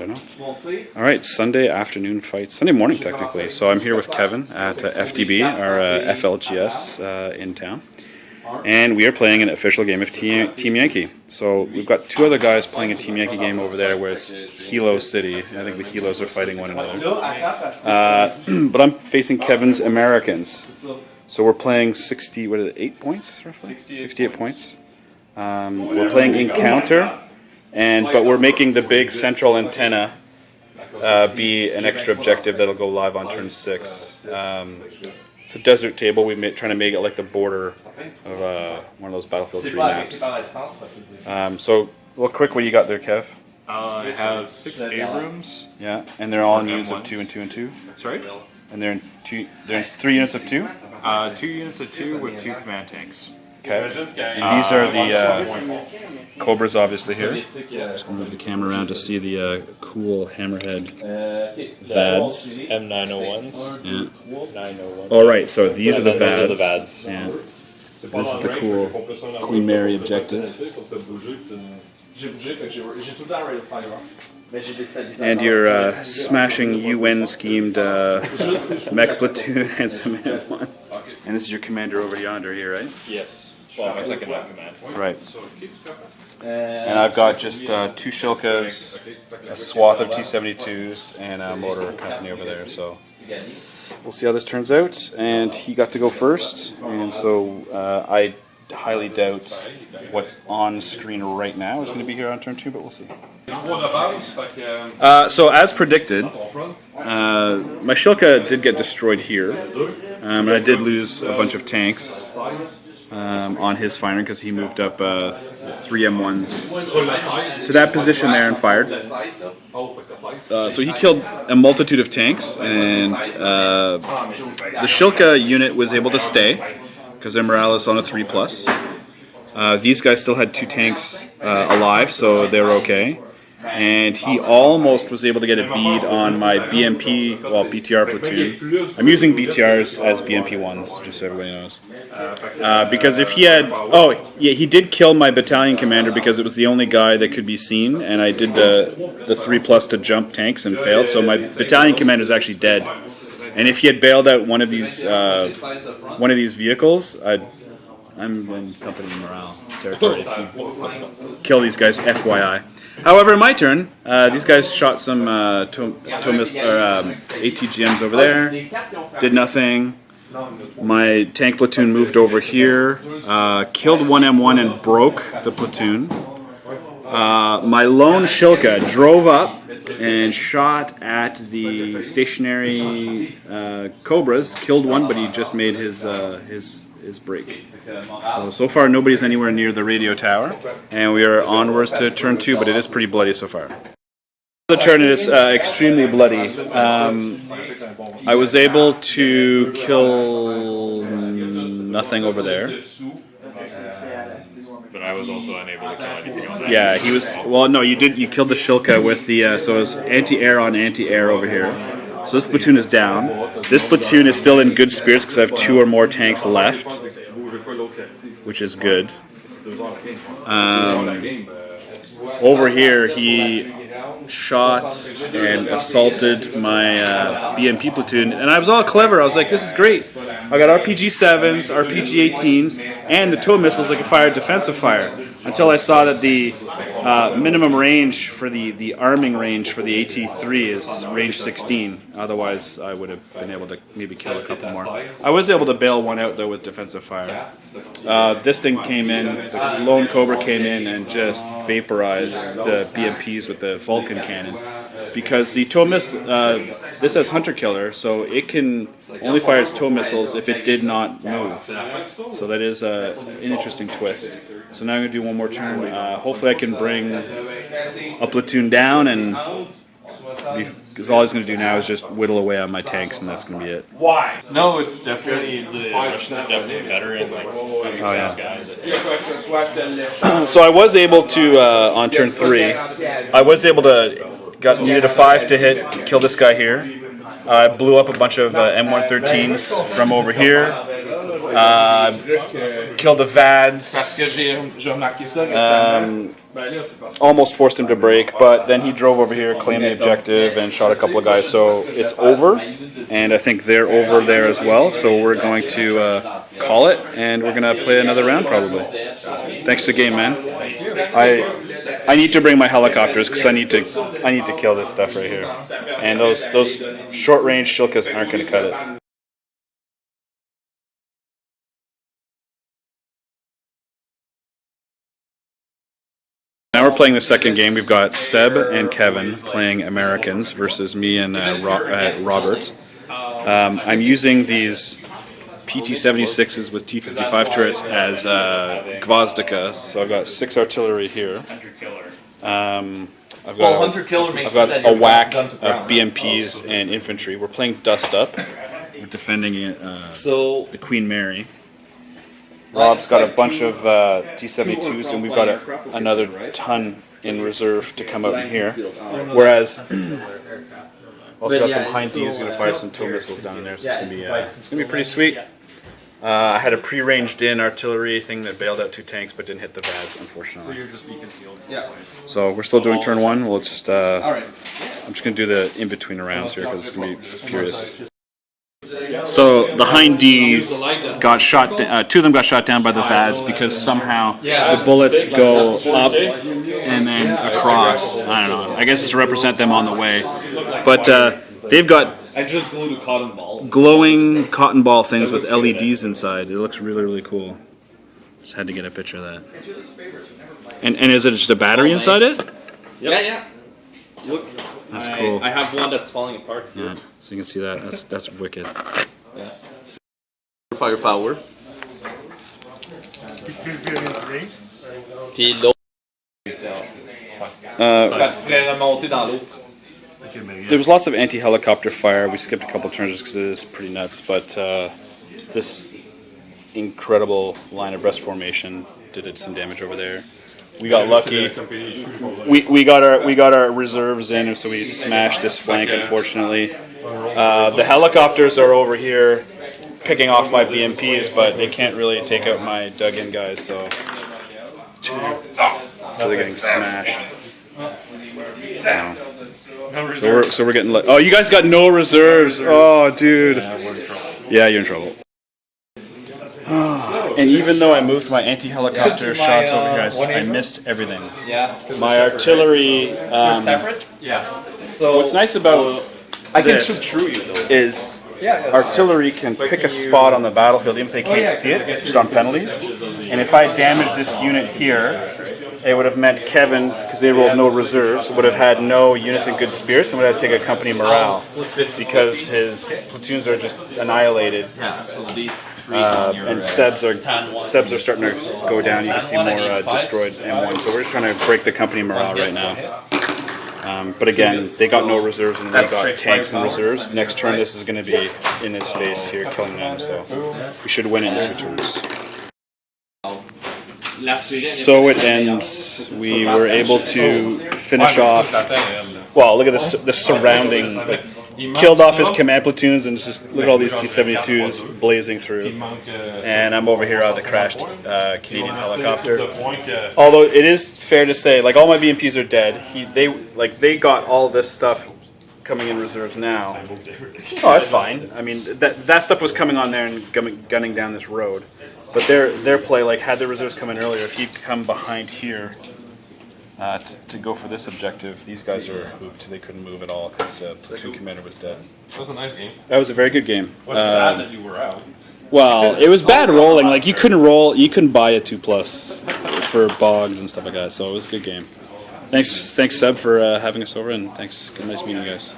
don't know. All right, Sunday afternoon fight, Sunday morning technically. So I'm here with Kevin at FDB, our FLGS in town. And we are playing an official game of Team Yankee. So we've got two other guys playing a Team Yankee game over there where it's Hilo City. I think the Hilos are fighting one another. But I'm facing Kevin's Americans. So we're playing 68 points roughly? 68 points. We're playing Encounter, but we're making the big central antenna be an extra objective that'll go live on turn 6. It's a desert table. We're trying to make it like the border of one of those Battlefield 3 maps. So, real quick, what you got there, Kev? I have 6 Abrams. Yeah, and they're all in units of 2 and 2 and 2. Sorry? And they're in 3 units of 2? 2 units of 2 with 2 command tanks. Okay. And these are the Cobras, obviously, here. Just going to move the camera around to see the cool hammerhead VADs. M901s. Yeah. 901. Oh, right, so these are the Those are the VADs. VADs. Yeah. So this is the cool Queen Mary objective. And your smashing UN-schemed mech platoon and some M1s. And this is your commander over yonder here, right? Yes. Well, my second line command. Right. And I've got just 2 Shilkas, a swath of T-72s, and a motor company over there. So we'll see how this turns out. And he got to go first, and so I highly doubt what's on screen right now is going to be here on turn 2, but we'll see. So as predicted, my Shilka did get destroyed here, and I did lose a bunch of tanks on his firing because he moved up 3 M1s to that position there and fired. So he killed a multitude of tanks, and the Shilka unit was able to stay because their morale is on a 3+. These guys still had 2 tanks alive, so they were okay. And he almost was able to get a bead on my BMP, well, BTR platoon. I'm using BTRs as BMP1s, just so everybody knows. Because if he had, he did kill my battalion commander because it was the only guy that could be seen, and I did the 3+ to jump tanks and failed, so my battalion commander is actually dead. And if he had bailed out one of these vehicles, I'm in company morale territory if you kill these guys, FYI. However, in my turn, these guys shot some ATGMs over there, did nothing. My tank platoon moved over here, killed 1 M1 and broke the platoon. My lone Shilka drove up and shot at the stationary Cobras, killed one, but he just made his break. So far nobody's anywhere near the radio tower, and we are onwards to turn 2, but it is pretty bloody so far. The turn is extremely bloody. I was able to kill nothing over there. But I was also unable to kill anything on that. Yeah, he was. Well, no, you did. You killed the Shilka with the. So it was anti-air on anti-air over here. So this platoon is down. This platoon is still in good spirits because I have 2 or more tanks left, which is good. Over here, he shot and assaulted my BMP platoon, and I was all clever. I was like, this is great. I got RPG-7s, RPG-18s, and the tow missiles that can fire defensive fire, until I saw that the minimum range for the arming range for the AT-3 is range 16. Otherwise, I would have been able to maybe kill a couple more. I was able to bail one out, though, with defensive fire. This thing came in, the lone Cobra came in and just vaporized the BMPs with the Vulcan cannon. Because the tow missile, this has Hunter Killer, so it can only fire its tow missiles if it did not move. So that is an interesting twist. So now I'm going to do one more turn. Hopefully I can bring a platoon down, and because all he's going to do now is just whittle away on my tanks, and that's going to be it. Why? No, it's definitely, the Russians are definitely better in like shooting these guys. So I was able to, on turn 3, I was able to, needed a 5 to hit, kill this guy here. I blew up a bunch of M113s from over here. Killed the VADs. almost forced him to break, but then he drove over here, claimed the objective, and shot a couple of guys. So it's over, and I think they're over there as well. So we're going to call it, and we're going to play another round probably. Thanks again, man. I need to bring my helicopters because I need to kill this stuff right here, and those short range shilkas aren't going to cut it. Now we're playing the second game. We've got Seb and Kevin playing Americans versus me and Robert. I'm using these PT-76s with T-55 turrets as Gvozdika, so I've got 6 artillery here. I've got a whack of BMPs and infantry. We're playing Dust Up. We're defending the Queen Mary. Rob's got a bunch of T-72s, and we've got another ton in reserve to come out in here. Whereas, also got some Hind D's going to fire some tow missiles down in there, so it's going to be pretty sweet. I had a pre-ranged in artillery thing that bailed out 2 tanks, but didn't hit the VADs, unfortunately. So you're just be concealed. Yeah. So we're still doing turn 1. We'll just I'm just going to do the in-between rounds here because it's going to be furious. So the Hind D's got shot. 2 of them got shot down by the VADs because somehow the bullets go up and then across. I don't know. I guess it's to represent them on the way. But they've got glowing cotton ball things with LEDs inside. It looks really, really cool. Just had to get a picture of that. And is it just a battery inside it? Yep. Yeah. Look. That's cool. I have one that's falling apart here. Yeah, so you can see that. That's wicked. Yeah. Firepower. Puis l'autre. There was lots of anti-helicopter fire. We skipped a couple turns just because it is pretty nuts. But this incredible line of breast formation did some damage over there. We got lucky. We got our reserves in, so we smashed this flank. Unfortunately, the helicopters are over here picking off my BMPs, but they can't really take out my dug-in guys. So they're getting smashed. So we're getting. Oh, you guys got no reserves. Oh, dude. Yeah, you're in trouble. And even though I moved my anti-helicopter shots over here, I missed everything. Yeah. My artillery. Separate? Yeah. So what's nice about I can shoot through you though. Is artillery can pick a spot on the battlefield even if they can't see it, just on penalties. And if I damaged this unit here, it would have meant Kevin, because they rolled no reserves, would have had no units in good spirits and would have to take a company morale because his platoons are just annihilated. And Sebs are starting to go down. You can see more destroyed M1. So we're just trying to break the company morale right now. But again, they got no reserves and we got tanks and reserves. Next turn, this is going to be in his face here, killing them. So we should win it in 2 turns. So it ends. We were able to finish off. Well, look at the surrounding. Like, killed off his command platoons, and just look at all these T-72s blazing through. And I'm over here on the crashed Canadian helicopter. Although it is fair to say, like, all my BMPs are dead. They got all this stuff coming in reserves now. Oh, that's fine. I mean, that stuff was coming on there and gunning down this road. But their play, like, had the reserves come in earlier, if he'd come behind here to go for this objective, these guys are hooped. They couldn't move at all because platoon commander was dead. That was a nice game. That was a very good game. What's sad that you were out? Well, it was bad rolling. Like, you couldn't roll. You couldn't buy a 2+ for bogs and stuff like that. So it was a good game. Thanks, Seb, for having us over, and thanks. Nice meeting you guys.